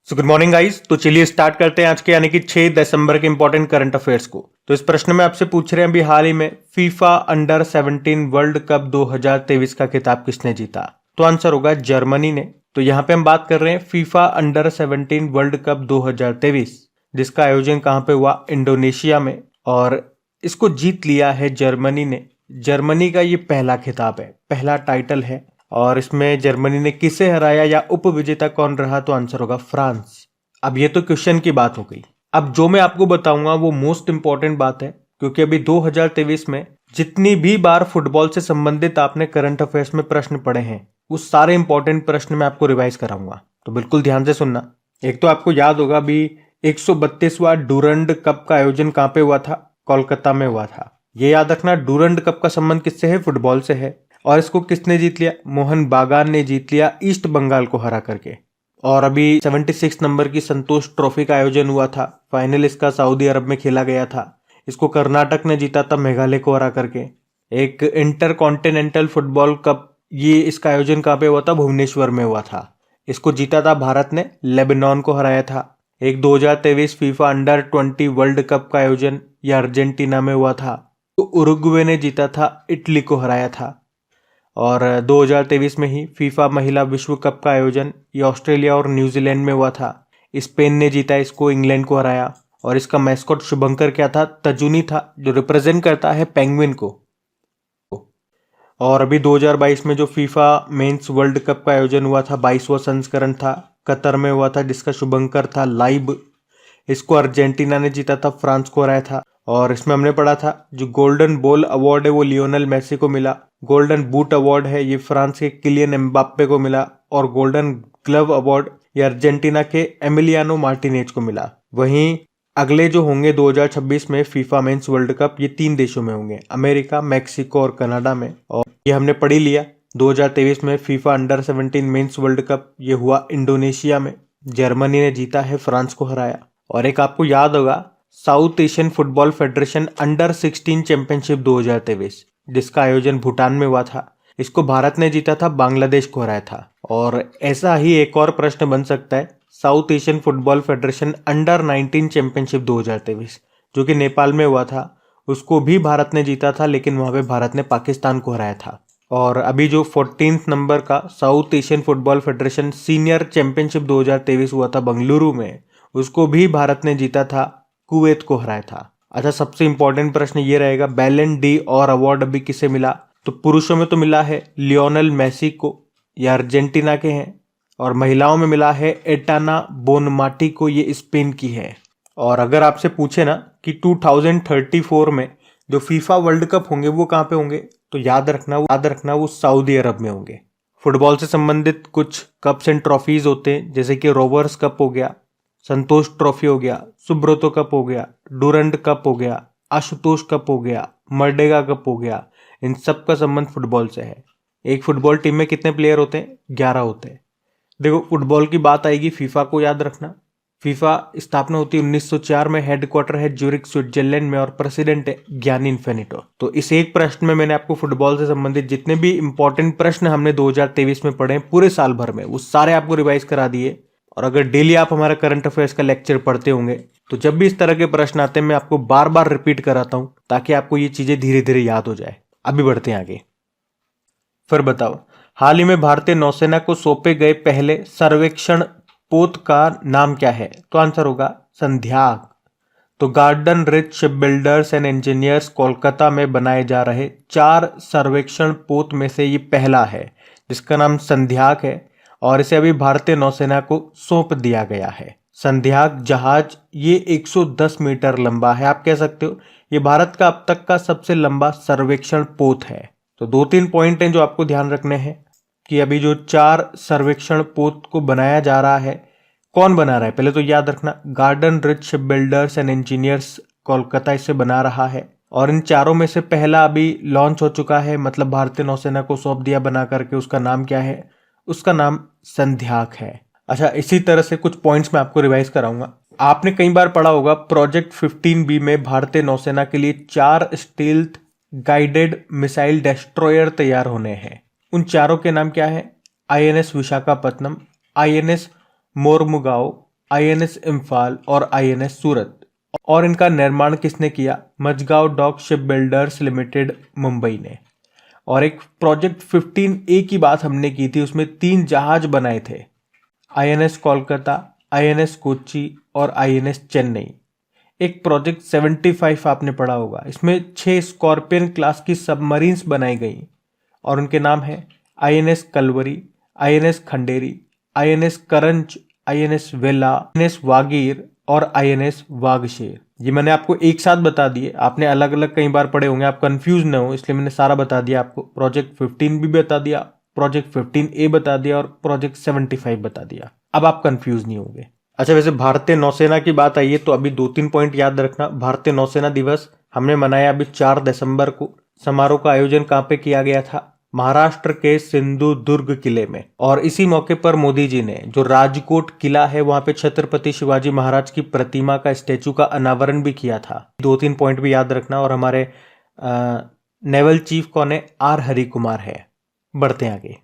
So good morning guys. तो चलिए start करते हैं आज के यानी कि 6 दिसंबर के इंपॉर्टेंट करंट अफेयर्स को। तो इस प्रश्न में आपसे पूछ रहे हैं अभी हाल ही में फीफा अंडर 17 वर्ल्ड कप 2023 का खिताब किसने जीता। तो आंसर होगा जर्मनी ने। तो यहाँ पे हम बात कर रहे हैं फीफा अंडर 17 वर्ल्ड कप 2023 जिसका आयोजन कहाँ पे हुआ, इंडोनेशिया में, और इसको जीत लिया है जर्मनी ने। जर्मनी का ये पहला खिताब है, पहला टाइटल है। और इसमें जर्मनी ने किसे हराया या उपविजेता कौन रहा, तो आंसर होगा फ्रांस। अब ये तो क्वेश्चन की बात हो गई। अब जो मैं आपको बताऊंगा वो मोस्ट इंपॉर्टेंट बात है, क्योंकि अभी 2023 में जितनी भी बार फुटबॉल से संबंधित आपने करंट अफेयर्स में प्रश्न पढ़े हैं वो सारे इंपॉर्टेंट प्रश्न मैं आपको रिवाइज कराऊंगा। तो बिल्कुल ध्यान से सुनना। एक तो आपको याद होगा अभी 132वां डूरंड कप का आयोजन कहाँ पे हुआ था, कोलकाता में हुआ था। ये याद रखना, डूरंड कप का संबंध किससे है, फुटबॉल से है। और इसको किसने जीत लिया, मोहन बागान ने जीत लिया ईस्ट बंगाल को हरा करके। और अभी 76 नंबर की संतोष ट्रॉफी का आयोजन हुआ था, फाइनल इसका सऊदी अरब में खेला गया था। इसको कर्नाटक ने जीता था मेघालय को हरा करके। एक इंटर कॉन्टिनेंटल फुटबॉल कप, ये इसका आयोजन कहाँ पे हुआ था, भुवनेश्वर में हुआ था। इसको जीता था भारत ने, लेबनान को हराया था। एक 2023 फीफा अंडर 20 वर्ल्ड कप का आयोजन ये अर्जेंटीना में हुआ था, तो उरुग्वे ने जीता था, इटली को हराया था। और 2023 में ही फीफा महिला विश्व कप का आयोजन ये ऑस्ट्रेलिया और न्यूजीलैंड में हुआ था। स्पेन ने जीता इसको, इंग्लैंड को हराया। और इसका मैस्कॉट शुभंकर क्या था, तजुनी था, जो रिप्रेजेंट करता है पेंगुइन को। और अभी 2022 में जो फीफा मेंस वर्ल्ड कप का आयोजन हुआ था, 22वां संस्करण था, कतर में हुआ था, जिसका शुभंकर था लाइब। इसको अर्जेंटीना ने जीता था, फ्रांस को हराया था। और इसमें हमने पढ़ा था जो गोल्डन बॉल अवार्ड है वो लियोनेल मेसी को मिला। गोल्डन बूट अवार्ड है ये फ्रांस के किलियन एम्बाप्पे को मिला। और गोल्डन ग्लव अवार्ड ये अर्जेंटीना के एमिलियानो मार्टिनेज को मिला। वहीं अगले जो होंगे 2026 में फीफा मेंस वर्ल्ड कप, ये 3 देशों में होंगे, अमेरिका, मैक्सिको और कनाडा में। और ये हमने पढ़ ही लिया। 2023 में FIFA under 17 mains world cup ये हुआ इंडोनेशिया में, जर्मनी ने जीता है, फ्रांस को हराया। और एक आपको याद होगा south Asian football federation under 16 championship 2023 जिसका आयोजन भूटान में हुआ था, इसको भारत ने जीता था, बांग्लादेश को हराया था। और ऐसा ही एक और प्रश्न बन सकता है, south Asian football federation under 19 championship 2023 जो कि नेपाल में हुआ था, उसको भी भारत ने जीता था, लेकिन वहां पे भारत ने पाकिस्तान को हराया था। और अभी जो 14 नंबर का south Asian football federation senior championship 2023 हुआ था बंगलुरु में, उसको भी भारत ने जीता था, कुवैत को हराया था। अच्छा, सबसे इंपॉर्टेंट प्रश्न ये रहेगा, बैलन डी और अवार्ड अभी किसे मिला, तो पुरुषों में तो मिला है लियोनेल मेसी को, ये अर्जेंटीना के हैं। और महिलाओं में मिला है एटाना बोनमाटी को, ये स्पेन की है। और अगर आपसे पूछे ना कि 2034 में जो फीफा वर्ल्ड कप होंगे वो कहाँ पे होंगे, तो याद रखना वो सऊदी अरब में होंगे। फुटबॉल से संबंधित कुछ कप्स एंड ट्रॉफीज होते हैं, जैसे कि रोवर्स कप हो गया, संतोष ट्रॉफी हो गया, सुब्रतो कप हो गया, डूरंड कप हो गया, आशुतोष कप हो गया, मर्डेगा कप हो गया। इन सब का संबंध फुटबॉल से है। एक फुटबॉल टीम में कितने प्लेयर होते हैं, 11 होते हैं। देखो, फुटबॉल की बात आएगी, फीफा को याद रखना। फीफा स्थापना होती है 1904 में, हेडक्वार्टर है ज्यूरिख स्विट्जरलैंड में, और प्रेसिडेंट है गियानी इन्फेनिटो। तो इस एक प्रश्न में मैंने आपको फुटबॉल से संबंधित जितने भी इंपॉर्टेंट प्रश्न हमने 2023 में पढ़े पूरे साल भर में, वो सारे आपको रिवाइज करा दिए। और अगर डेली आप हमारा करंट अफेयर्स का लेक्चर पढ़ते होंगे तो जब भी इस तरह के प्रश्न आते हैं मैं आपको बार बार रिपीट कराता हूं, ताकि आपको ये चीजें धीरे धीरे याद हो जाए। अभी बढ़ते हैं आगे। फिर बताओ, हाल ही में भारतीय नौसेना को सौंपे गए पहले सर्वेक्षण पोत का नाम क्या है, तो आंसर होगा संध्याक। तो garden rich ship builders and engineers Kolkata में बनाए जा रहे 4 सर्वेक्षण पोत में से ये पहला है, जिसका नाम संध्याक है। और इसे अभी भारतीय नौसेना को सौंप दिया गया है। संध्याक जहाज ये 110 मीटर लंबा है, आप कह सकते हो ये भारत का अब तक का सबसे लंबा सर्वेक्षण पोत है। तो 2-3 पॉइंट हैं जो आपको ध्यान रखने हैं कि अभी जो 4 सर्वेक्षण पोत को बनाया जा रहा है, कौन बना रहा है, पहले तो याद रखना garden rich ship builders and engineers Kolkata इसे बना रहा है। और इन चारों में से पहला अभी लॉन्च हो चुका है, मतलब भारतीय नौसेना को सौंप दिया बना करके। उसका नाम क्या है, उसका नाम संध्याक है। अच्छा, इसी तरह से कुछ पॉइंट्स मैं आपको रिवाइज कराऊंगा। आपने कई बार पढ़ा होगा प्रोजेक्ट 15B में भारतीय नौसेना के लिए 4 स्टील्थ गाइडेड मिसाइल डेस्ट्रॉयर तैयार होने हैं। उन चारों के नाम क्या है, INS Visakhapatnam, INS Mormugao, INS Imphal और आईएनएस सूरत। और इनका निर्माण किसने किया? Mazagon dock ship builders limited Mumbai ने। और एक प्रोजेक्ट 15A की बात हमने की थी, उसमें 3 जहाज बनाए थे, आईएनएस कोलकाता, आईएनएस कोच्चि और आईएनएस चेन्नई। एक प्रोजेक्ट 75 आपने पढ़ा होगा, इसमें 6 स्कॉर्पियन क्लास की सबमरीन्स बनाई गई और उनके नाम है INS Kalvari, INS Khanderi, INS Karanj, INS Vela, INS Vagir और आईएनएस वागशेर। ये मैंने आपको एक साथ बता दिए, आपने अलग अलग कई बार पढ़े होंगे, आप कंफ्यूज न हो इसलिए मैंने सारा बता दिया आपको। प्रोजेक्ट 15 भी बता दिया, प्रोजेक्ट 15A बता दिया और प्रोजेक्ट 75 बता दिया। अब आप कंफ्यूज नहीं होंगे। अच्छा, वैसे भारतीय नौसेना की बात आई है तो अभी 2-3 पॉइंट याद रखना। भारतीय नौसेना दिवस हमने मनाया अभी 4 दिसंबर को। समारोह का आयोजन कहाँ पे किया गया था? महाराष्ट्र के सिंधुदुर्ग किले में। और इसी मौके पर मोदी जी ने जो राजकोट किला है वहां पे छत्रपति शिवाजी महाराज की प्रतिमा का, स्टैचू का अनावरण भी किया था। 2-3 पॉइंट भी याद रखना। और हमारे नेवल चीफ कौन है? आर हरिकुमार है। बढ़ते आगे।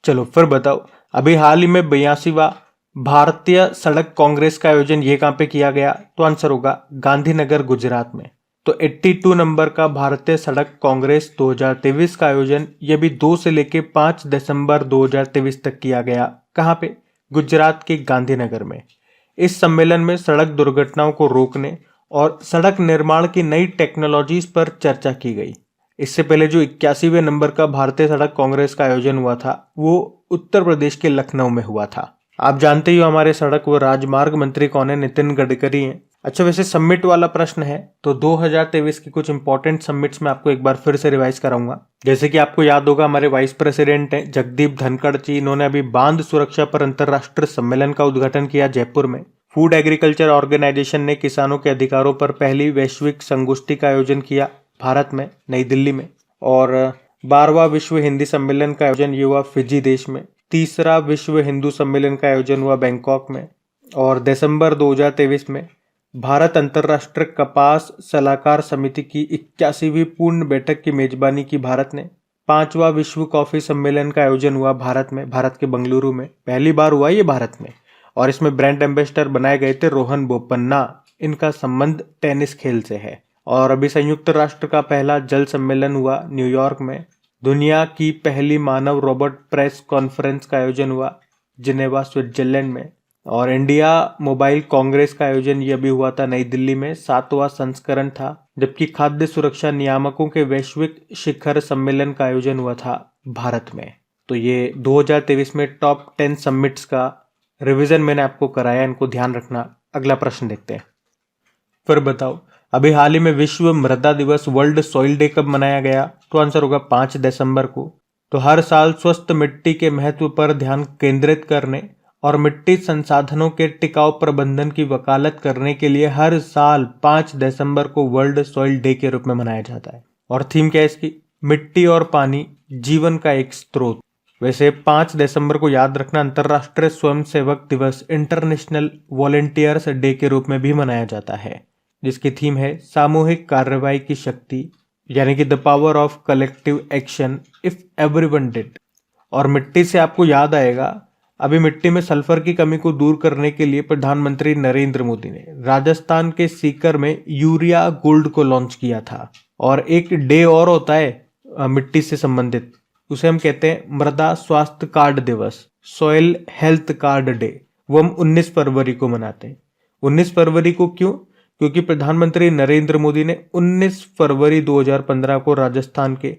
चलो फिर बताओ, अभी हाल ही में 82वां भारतीय सड़क कांग्रेस का आयोजन ये कहां पे किया गया? तो आंसर होगा गांधीनगर, गुजरात में। तो 82 नंबर का भारतीय सड़क कांग्रेस 2023 का आयोजन ये भी 2 से लेके 5 दिसंबर 2023 तक किया गया। कहां पे? गुजरात के गांधीनगर में। इस सम्मेलन में सड़क दुर्घटनाओं को रोकने और सड़क निर्माण की नई टेक्नोलॉजीज पर चर्चा की गई। इससे पहले जो 81वें नंबर का भारतीय सड़क कांग्रेस का आयोजन हुआ था वो उत्तर प्रदेश के लखनऊ में हुआ था। आप जानते ही हो हमारे सड़क व राजमार्ग मंत्री कौन है? नितिन गडकरी हैं। अच्छा, वैसे समिट वाला प्रश्न है तो 2023 की कुछ इंपॉर्टेंट समिट्स में आपको एक बार फिर से रिवाइज कराऊंगा। जैसे कि आपको याद होगा हमारे वाइस प्रेसिडेंट हैं जगदीप धनखड़ जी, इन्होंने अभी बांध सुरक्षा पर अंतर्राष्ट्रीय सम्मेलन का उद्घाटन किया जयपुर में। फूड एग्रीकल्चर ऑर्गेनाइजेशन ने किसानों के अधिकारों पर पहली वैश्विक संगोष्ठी का आयोजन किया भारत में, नई दिल्ली में। और 12वां विश्व हिंदी सम्मेलन का आयोजन ये हुआ फिजी देश में। 3रा विश्व हिंदू सम्मेलन का आयोजन हुआ बैंकॉक में। और दिसंबर 2023 में भारत अंतर्राष्ट्रीय कपास सलाहकार समिति की 81वीं पूर्ण बैठक की मेजबानी की भारत ने। 5वां विश्व कॉफी सम्मेलन का आयोजन हुआ भारत में, भारत के बंगलुरु में। पहली बार हुआ ये भारत में। और इसमें ब्रांड एम्बेसडर बनाए गए थे रोहन बोपन्ना। इनका संबंध टेनिस खेल से है। और अभी संयुक्त राष्ट्र का पहला जल सम्मेलन हुआ न्यूयॉर्क में। दुनिया की पहली मानव रोबोट प्रेस कॉन्फ्रेंस का आयोजन हुआ जिनेवा, स्विट्जरलैंड में। और इंडिया मोबाइल कांग्रेस का आयोजन ये अभी हुआ था नई दिल्ली में, 7वां संस्करण था। जबकि खाद्य सुरक्षा नियामकों के वैश्विक शिखर सम्मेलन का आयोजन हुआ था भारत में। तो ये 2023 में टॉप 10 समिट्स का रिवीजन मैंने आपको कराया, इनको ध्यान रखना। अगला प्रश्न देखते हैं। फिर बताओ, अभी हाल ही में विश्व मृदा दिवस, वर्ल्ड सॉइल डे कब मनाया गया? तो आंसर होगा 5 दिसंबर को। तो हर साल स्वस्थ मिट्टी के महत्व पर ध्यान केंद्रित करने और मिट्टी संसाधनों के टिकाऊ प्रबंधन की वकालत करने के लिए हर साल 5 दिसंबर को वर्ल्ड सॉइल डे के रूप में मनाया जाता है। और थीम क्या है इसकी? मिट्टी और पानी, जीवन का एक स्रोत। वैसे 5 दिसंबर को याद रखना अंतर्राष्ट्रीय स्वयंसेवक दिवस, इंटरनेशनल वॉलेंटियर्स डे के रूप में भी मनाया जाता है, जिसकी थीम है सामूहिक कार्रवाई की शक्ति, यानी कि the power of collective action if everyone did. और मिट्टी से आपको याद आएगा, अभी मिट्टी में सल्फर की कमी को दूर करने के लिए प्रधानमंत्री नरेंद्र मोदी ने राजस्थान के सीकर में यूरिया गोल्ड को लॉन्च किया था। और एक डे और होता है मिट्टी से संबंधित, उसे हम कहते हैं मृदा स्वास्थ्य कार्ड दिवस, सॉइल हेल्थ कार्ड डे। वो हम 19 फरवरी को मनाते हैं। 19 फरवरी को क्यों? क्योंकि प्रधानमंत्री नरेंद्र मोदी ने 19 फरवरी 2015 को राजस्थान के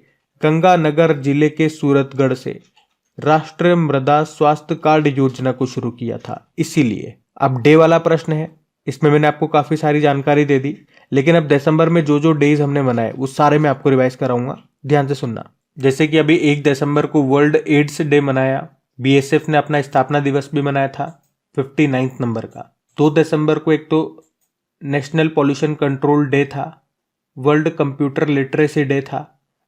गंगानगर जिले के सूरतगढ़ से राष्ट्रीय मृदा स्वास्थ्य कार्ड योजना को शुरू किया था, इसीलिए। अब डे वाला प्रश्न है, इसमें मैंने आपको काफी सारी जानकारी दे दी, लेकिन अब दिसंबर में जो जो डेज हमने मनाए वो सारे मैं आपको रिवाइज कराऊंगा, ध्यान से सुनना। जैसे कि अभी 1 दिसंबर को वर्ल्ड एड्स डे मनाया, बीएसएफ ने अपना स्थापना दिवस भी मनाया था 59 नंबर का। 2 दिसंबर को एक तो नेशनल पॉल्यूशन कंट्रोल डे था, वर्ल्ड कंप्यूटर लिटरेसी डे था,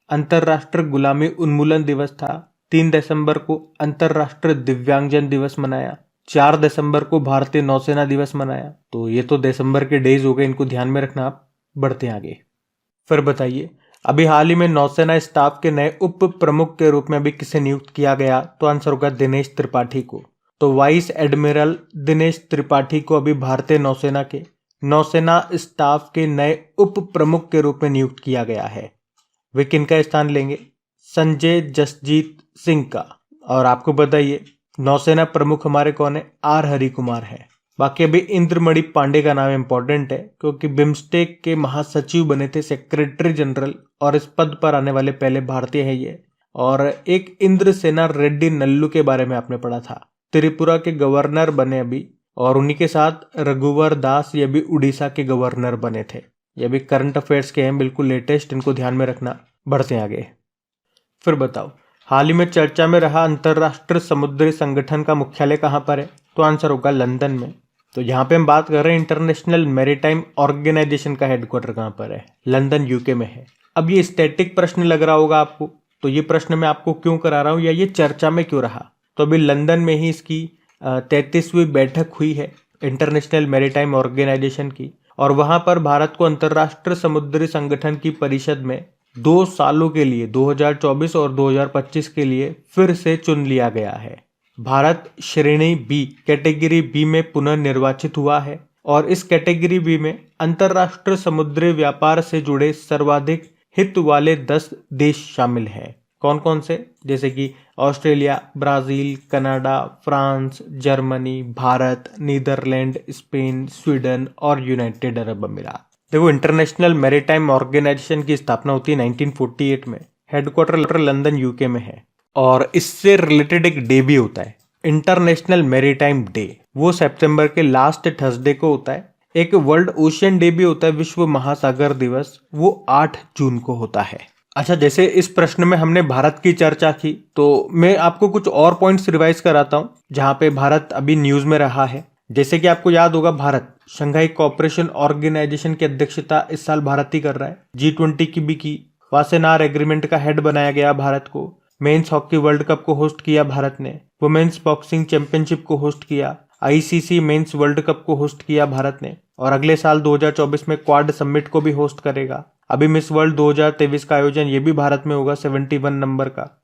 अंतर्राष्ट्रीय गुलामी उन्मूलन दिवस था। 3 दिसंबर को अंतर्राष्ट्रीय दिव्यांगजन दिवस मनाया। 4 दिसंबर को भारतीय नौसेना दिवस मनाया। तो ये तो दिसंबर के डेज हो गए, इनको ध्यान में रखना आप। बढ़ते हैं आगे। फिर बताइए, अभी हाल ही में नौसेना स्टाफ के नए उप प्रमुख के रूप में अभी किसे नियुक्त किया गया? तो आंसर होगा दिनेश त्रिपाठी को। तो वाइस एडमिरल दिनेश त्रिपाठी को अभी भारतीय नौसेना के नौसेना स्टाफ के नए उप प्रमुख के रूप में नियुक्त किया गया है। वे किनका स्थान लेंगे? संजय जसजीत सिंह का। और आपको बताइए नौसेना प्रमुख हमारे कौन है? आर हरि कुमार है। बाकी अभी इंद्रमणि पांडे का नाम इंपॉर्टेंट है क्योंकि बिम्स्टेक के महासचिव बने थे, सेक्रेटरी जनरल, और इस पद पर आने वाले पहले भारतीय है ये। और एक इंद्रसेना रेड्डी नल्लू के बारे में आपने पढ़ा था, त्रिपुरा के गवर्नर बने अभी, और उन्हीं के साथ रघुवर दास ये भी उड़ीसा के गवर्नर बने थे। ये भी करंट अफेयर्स के हैं, बिल्कुल लेटेस्ट, इनको ध्यान में रखना। बढ़ते हैं आगे। फिर बताओ हाल ही में चर्चा में रहा अंतरराष्ट्रीय समुद्री संगठन का मुख्यालय कहाँ पर है? तो आंसर होगा लंदन में। तो यहाँ पे हम बात कर रहे हैं इंटरनेशनल मैरीटाइम ऑर्गेनाइजेशन का हेडक्वार्टर कहाँ पर है? लंदन यूके में है। अब ये स्टैटिक प्रश्न लग रहा होगा आपको, तो ये प्रश्न मैं आपको क्यों करा रहा हूँ या ये चर्चा में क्यों रहा? तो अभी लंदन में ही इसकी 33वीं बैठक हुई है इंटरनेशनल मैरीटाइम ऑर्गेनाइजेशन की, और वहां पर भारत को अंतरराष्ट्रीय समुद्री संगठन की परिषद में 2 सालों के लिए 2024 और 2025 के लिए फिर से चुन लिया गया है। भारत श्रेणी बी, कैटेगरी बी में पुनर्निर्वाचित हुआ है, और इस कैटेगरी बी में अंतरराष्ट्रीय समुद्री व्यापार से जुड़े सर्वाधिक हित वाले 10 देश शामिल हैं। कौन कौन से? जैसे कि Australia, Brazil, Canada, France, Germany, Bharat, Netherland, Spain, Sweden और यूनाइटेड अरब अमीरात। देखो इंटरनेशनल मैरीटाइम ऑर्गेनाइजेशन की स्थापना होती है 1948 में। हेडक्वार्टर लंदन यूके में है, और इससे रिलेटेड एक डे भी होता है, इंटरनेशनल मैरीटाइम डे। वो सितंबर के लास्ट थर्सडे को होता है। एक वर्ल्ड ओशियन डे भी होता है, विश्व महासागर दिवस, वो 8 जून को होता है। अच्छा, जैसे इस प्रश्न में हमने भारत की चर्चा की, तो मैं आपको कुछ और पॉइंट्स रिवाइज कराता हूं जहां पे भारत अभी न्यूज में रहा है। जैसे कि आपको याद होगा, भारत शंघाई कोऑपरेशन ऑर्गेनाइजेशन की अध्यक्षता इस साल भारत ही कर रहा है। G20 की भी की। वासेनार एग्रीमेंट का हेड बनाया गया भारत को। मेंस हॉकी वर्ल्ड कप को होस्ट किया भारत ने। वुमेन्स बॉक्सिंग चैंपियनशिप को होस्ट किया। ICC मेंस वर्ल्ड कप को होस्ट किया भारत ने, और अगले साल 2024 में क्वाड समिट को भी होस्ट करेगा। अभी मिस वर्ल्ड 2023 का आयोजन ये भी भारत में होगा, 71 नंबर का।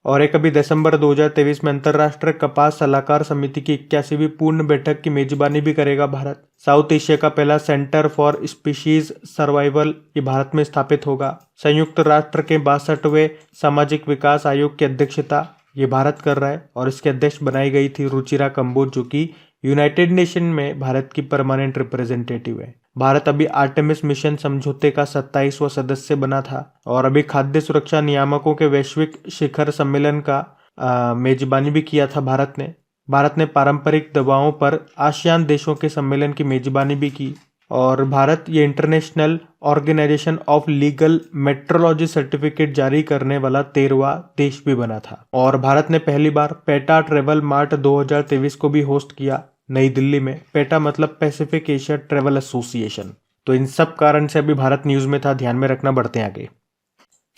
और एक अभी दिसंबर 2023 में अंतरराष्ट्रीय कपास सलाहकार समिति की 81वीं पूर्ण बैठक की मेजबानी भी करेगा भारत। साउथ एशिया का पहला सेंटर फॉर स्पीशीज सर्वाइवल ये भारत में स्थापित होगा। संयुक्त राष्ट्र के 62वें सामाजिक विकास आयोग की अध्यक्षता ये भारत कर रहा है, और इसके अध्यक्ष बनाई गई थी रुचिरा कंबोज, जो कि यूनाइटेड नेशन में भारत की परमानेंट रिप्रेजेंटेटिव है। भारत अभी आर्टेमिस मिशन समझौते का 27वां सदस्य बना था, और अभी खाद्य सुरक्षा नियामकों के वैश्विक शिखर सम्मेलन का मेजबानी भी किया था भारत ने। भारत ने पारंपरिक दवाओं पर आसियान देशों के सम्मेलन की मेजबानी भी की, और भारत ये international organisation of legal metrology certificate जारी करने वाला 13वां देश भी बना था। और भारत ने पहली बार पेटा ट्रेवल मार्ट 2023 को भी होस्ट किया नई दिल्ली में। पेटा मतलब पैसिफिक एशिया ट्रेवल एसोसिएशन। तो इन सब कारण से अभी भारत न्यूज में था, ध्यान में रखना। बढ़ते हैं आगे।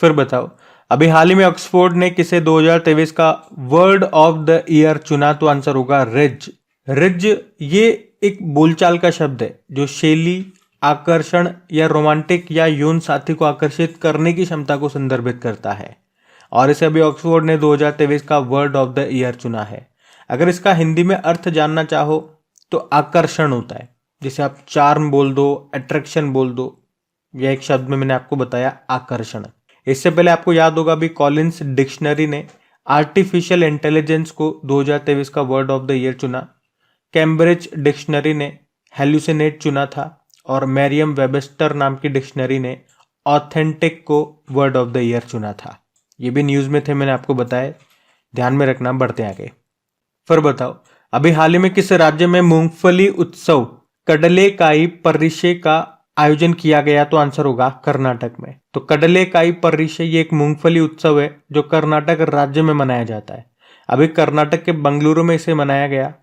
फिर बताओ अभी हाल ही में ऑक्सफोर्ड ने किसे 2023 का वर्ड ऑफ द ईयर चुना? तो आंसर होगा रिज। रिज ये एक बोलचाल का शब्द है जो शैली, आकर्षण या रोमांटिक या यौन साथी को आकर्षित करने की क्षमता को संदर्भित करता है, और इसे अभी ऑक्सफोर्ड ने 2023 का वर्ड ऑफ द ईयर चुना है। अगर इसका हिंदी में अर्थ जानना चाहो तो आकर्षण होता है। जैसे आप चार्म बोल दो, अट्रैक्शन बोल दो, यह एक शब्द में मैंने आपको बताया आकर्षण। इससे पहले आपको याद होगा अभी कॉलिंस डिक्शनरी ने आर्टिफिशियल इंटेलिजेंस को 2023 का वर्ड ऑफ द ईयर चुना। कैम्ब्रिज डिक्शनरी ने हेल्यूसिनेट चुना था, और मैरियम वेबस्टर नाम की डिक्शनरी ने ऑथेंटिक को वर्ड ऑफ द ईयर चुना था। ये भी न्यूज में थे, मैंने आपको बताया, ध्यान में रखना। बढ़ते आगे। फिर बताओ अभी हाल ही में किस राज्य में मूंगफली उत्सव कडलेकाई परिषे का आयोजन किया गया? तो आंसर होगा कर्नाटक में। तो कडलेकाई परिषे ये एक मूंगफली उत्सव है जो कर्नाटक राज्य में मनाया जाता है। अभी कर्नाटक के बेंगलुरु में इसे मनाया गया।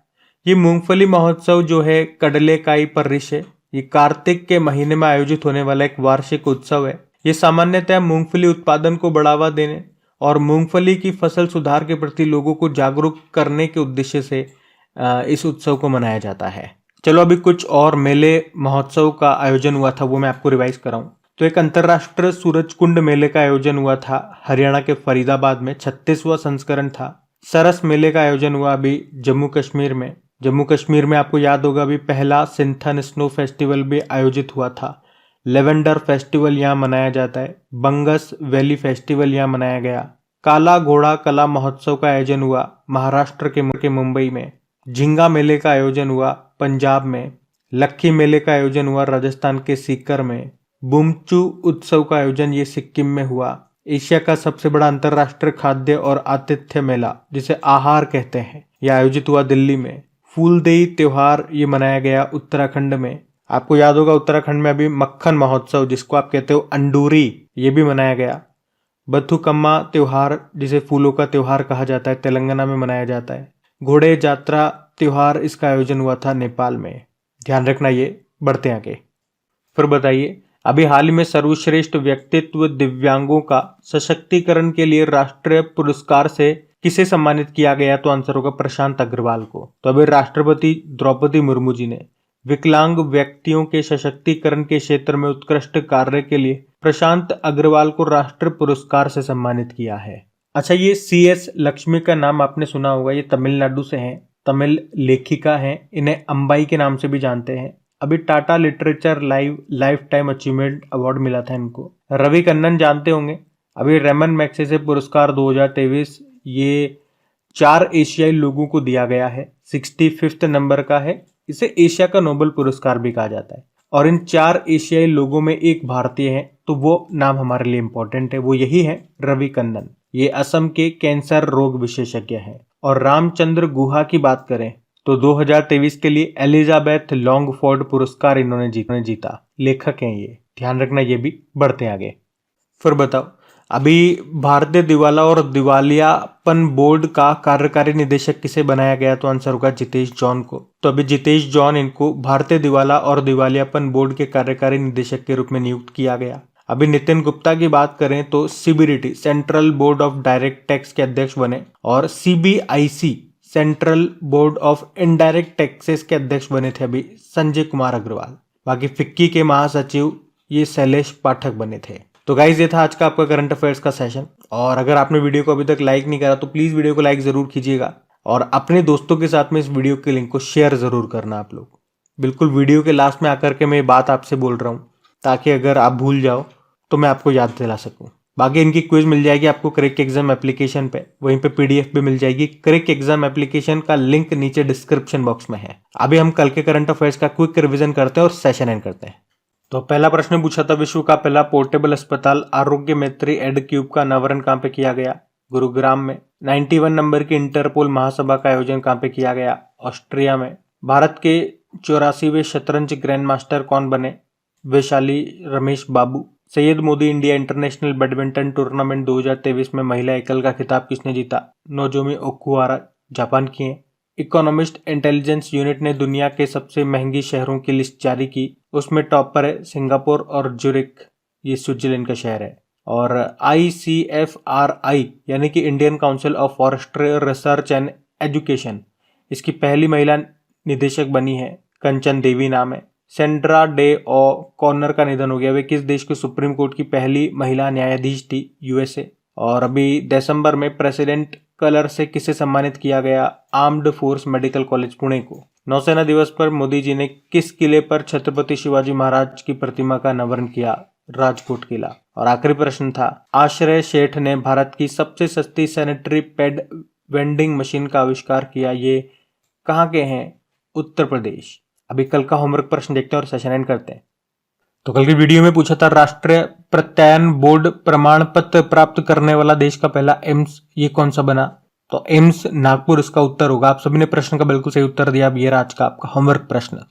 ये मूंगफली महोत्सव जो है कडलेकाई परिषे, ये कार्तिक के महीने में आयोजित होने वाला एक वार्षिक उत्सव है। ये सामान्यतः मूंगफली उत्पादन को बढ़ावा देने और मूंगफली की फसल सुधार के प्रति लोगों को जागरूक करने के उद्देश्य से इस उत्सव को मनाया जाता है। चलो अभी कुछ और मेले महोत्सव का आयोजन हुआ था वो मैं आपको रिवाइज कराऊं। तो एक अंतरराष्ट्रीय सूरजकुंड मेले का आयोजन हुआ था हरियाणा के फरीदाबाद में, 36वां संस्करण था। सरस मेले का आयोजन हुआ अभी जम्मू कश्मीर में। जम्मू कश्मीर में आपको याद होगा अभी पहला सिंथन स्नो फेस्टिवल भी आयोजित हुआ था। लेवेंडर फेस्टिवल यहाँ मनाया जाता है। बंगस वैली फेस्टिवल यहाँ मनाया गया। काला घोड़ा कला महोत्सव का आयोजन हुआ महाराष्ट्र के मुंबई में। झिंगा मेले का आयोजन हुआ पंजाब में। लक्खी मेले का आयोजन हुआ राजस्थान के सीकर में। बुमचू उत्सव का आयोजन ये सिक्किम में हुआ। एशिया का सबसे बड़ा अंतर्राष्ट्रीय खाद्य और आतिथ्य मेला जिसे आहार कहते हैं यह आयोजित हुआ दिल्ली में। फूलदेई त्योहार ये मनाया गया उत्तराखंड में। आपको याद होगा उत्तराखंड में अभी मक्खन महोत्सव जिसको आप कहते हो अंडूरी ये भी मनाया गया। बथुकम्मा त्योहार जिसे फूलों का त्योहार कहा जाता है तेलंगाना में मनाया जाता है। घोड़े जात्रा त्योहार इसका आयोजन हुआ था नेपाल में। ध्यान रखना ये बढ़ते आगे। फिर बताइए अभी हाल ही में सर्वश्रेष्ठ व्यक्तित्व दिव्यांगों का सशक्तिकरण के लिए राष्ट्रीय पुरस्कार से किसे सम्मानित किया गया? तो आंसर होगा प्रशांत अग्रवाल को। तो अभी राष्ट्रपति द्रौपदी मुर्मू जी ने विकलांग व्यक्तियों के सशक्तिकरण के क्षेत्र में उत्कृष्ट कार्य के लिए प्रशांत अग्रवाल को राष्ट्रीय पुरस्कार से सम्मानित किया है। अच्छा, ये CS लक्ष्मी का नाम आपने सुना होगा। ये तमिलनाडु से हैं, तमिल लेखिका हैं। इन्हें अंबाई के नाम से भी जानते हैं। अभी Tata literature life time achievement award मिला था इनको। रवि कन्नन जानते होंगे। अभी रेमन मैग्सेसे पुरस्कार 2023 ये 4 एशियाई लोगों को दिया गया है। 65th नंबर का है। इसे एशिया का नोबेल पुरस्कार भी कहा जाता है। और इन 4 एशियाई लोगों में एक भारतीय है, तो वो नाम हमारे लिए इंपॉर्टेंट है। वो यही है रवि कन्नन। ये असम के कैंसर रोग विशेषज्ञ हैं। और रामचंद्र गुहा की बात करें तो 2023 के लिए एलिजाबेथ लॉन्गफोर्ड पुरस्कार इन्होंने जीता। लेखक हैं ये, ध्यान रखना ये भी। बढ़ते आगे। फिर बताओ अभी भारतीय दिवाला और दिवालियापन बोर्ड का कार्यकारी निदेशक किसे बनाया गया? तो आंसर होगा जितेश जॉन को। तो अभी जितेश जॉन इनको भारतीय दिवाला और दिवालियापन बोर्ड के कार्यकारी निदेशक के रूप में नियुक्त किया गया। अभी नितिन गुप्ता की बात करें तो CBDT central board of direct tax के अध्यक्ष बने। और CBIC central board of indirect taxes के अध्यक्ष बने थे अभी संजय कुमार अग्रवाल। बाकी फिक्की के महासचिव ये शैलेश पाठक बने थे। तो गाइज ये था आज का आपका करंट अफेयर्स का सेशन। और अगर आपने वीडियो को अभी तक लाइक नहीं करा तो प्लीज वीडियो को लाइक जरूर कीजिएगा और अपने दोस्तों के साथ में इस वीडियो के लिंक को शेयर जरूर करना आप लोग। बिल्कुल वीडियो के लास्ट में आकर के मैं ये बात आपसे बोल रहा हूँ ताकि अगर आप भूल जाओ तो मैं आपको याद दिला सकूं। बाकी इनकी क्विज मिल जाएगी आपको क्रिक एग्जाम एप्लीकेशन पे। वहीं पे PDF भी मिल जाएगी। क्रिक एग्जाम एप्लीकेशन का लिंक नीचे डिस्क्रिप्शन बॉक्स में है। अभी हम कल के करंट अफेयर्स का क्विक रिवीजन करते हैं और सेशन एंड करते हैं। तो पहला प्रश्न पूछा था, विश्व का पहला पोर्टेबल अस्पताल आरोग्य मैत्री एडक्यूब का अनावरण कहाँ पे किया गया? गुरुग्राम में। 91 नंबर की इंटरपोल महासभा का आयोजन कहाँ पे किया गया? ऑस्ट्रिया में। भारत के 84वें शतरंज ग्रैंड मास्टर कौन बने? Vaishali Ramesh Babu. Syed Modi India international badminton tournament 2023 में महिला एकल का खिताब किसने जीता? नोजोमी ओकुहारा जापान की हैं। इकोनॉमिस्ट इंटेलिजेंस यूनिट ने दुनिया के सबसे महंगी शहरों की लिस्ट जारी की। उसमें टॉप पर है सिंगापुर और ज्यूरिख, ये स्विट्जरलैंड का शहर है। और ICFRI यानी कि Indian council of forestry research and education, इसकी पहली महिला निदेशक बनी है, कंचन देवी नाम है। सेंड्रा डे ओ कॉर्नर का निधन हो गया। वे किस देश के सुप्रीम कोर्ट की पहली महिला न्यायाधीश थी? USA। और अभी दिसंबर में प्रेसिडेंट कलर से किसे सम्मानित किया गया? Armed force medical college Pune को। नौसेना दिवस पर मोदी जी ने किस किले पर छत्रपति शिवाजी महाराज की प्रतिमा का अनावरण किया? राजकोट किला। और आखिरी प्रश्न था, आश्रय शेठ ने भारत की सबसे सस्ती सैनिटरी पैड वेंडिंग मशीन का आविष्कार किया। ये कहाँ के हैं? उत्तर प्रदेश। अभी कल का होमवर्क प्रश्न देखते हैं और सेशन एंड करते हैं। तो कल की वीडियो में पूछा था, राष्ट्रीय प्रत्यायन बोर्ड प्रमाण पत्र प्राप्त करने वाला देश का पहला एम्स ये कौन सा बना? तो एम्स नागपुर इसका उत्तर होगा। आप सभी ने प्रश्न का बिल्कुल सही उत्तर दिया। अब ये रहा आज का आपका होमवर्क प्रश्न।